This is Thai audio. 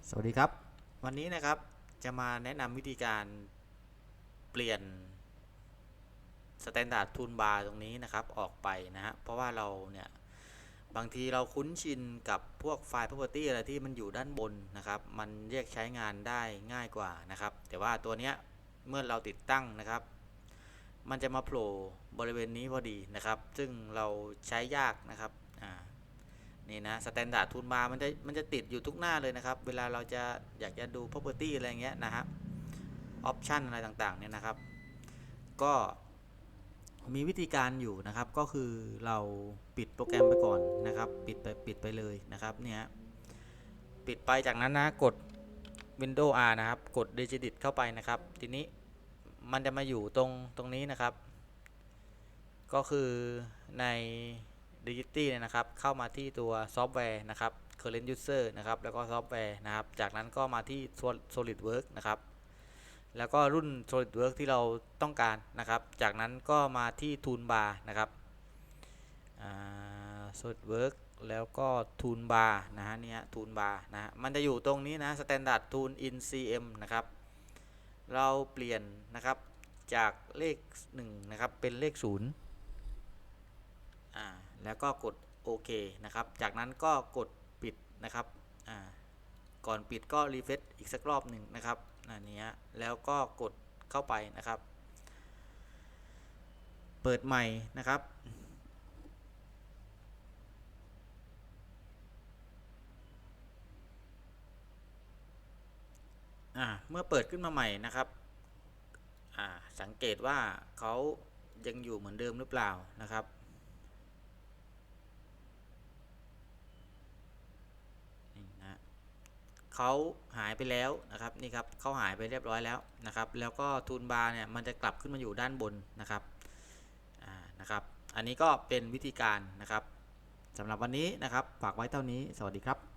สวัสดีครับวันนี้นะครับจะมาแนะนำวิธีการเปลี่ยน Standard Toolbar ตรงนี้นะครับออกไปนะฮะเพราะว่าเราเนี่ยบางทีเราคุ้นชินกับพวกไฟล์ property อะไรที่มันอยู่ด้านบนนะครับมันเรียกใช้งานได้ง่ายกว่านะครับแต่ว่าตัวเนี้ยเมื่อเราติดตั้งนะครับมันจะมาโผล่บริเวณนี้พอดีนะครับซึ่งเราใช้ยากนะครับนี่นะ Standard Toolbar มันจะติดอยู่ทุกหน้าเลยนะครับเวลาเราจะอยากจะดู property อะไรเงี้ยนะฮะ option อะไรต่างๆเนี่ยนะครับก็มีวิธีการอยู่นะครับก็คือเราปิดโปรแกรมไปก่อนนะครับปิดไปเลยนะครับเนี่ยปิดไปจากนั้นนะกด Windows R นะครับกด Digit เข้าไปนะครับทีนี้มันจะมาอยู่ตรงนี้นะครับก็คือใน Digity เนี่ยนะครับเข้ามาที่ตัวซอฟต์แวร์นะครับ Current User นะครับแล้วก็ซอฟต์แวร์นะครับจากนั้นก็มาที่ SolidWorks นะครับแล้วก็รุ่น SolidWorks ที่เราต้องการนะครับจากนั้นก็มาที่ Toolbar นะครับSolidWorks แล้วก็ Toolbar นะฮะเนี่ย Toolbar นะมันจะอยู่ตรงนี้นะ Standard Tool in CM นะครับเราเปลี่ยนนะครับจากเลข1นะครับเป็นเลข0แล้วก็กดโอเคนะครับจากนั้นก็กดปิดนะครับก่อนปิดก็รีเฟรชอีกสักรอบหนึ่งนะครับอันนี้แล้วก็กดเข้าไปนะครับเปิดใหม่นะครับเมื่อเปิดขึ้นมาใหม่นะครับสังเกตว่าเขายังอยู่เหมือนเดิมหรือเปล่านะครับเขาหายไปแล้วนะครับนี่ครับเขาหายไปเรียบร้อยแล้วนะครับแล้วก็ทูลบาร์เนี่ยมันจะกลับขึ้นมาอยู่ด้านบนนะครับนะครับอันนี้ก็เป็นวิธีการนะครับสำหรับวันนี้นะครับฝากไว้เท่านี้สวัสดีครับ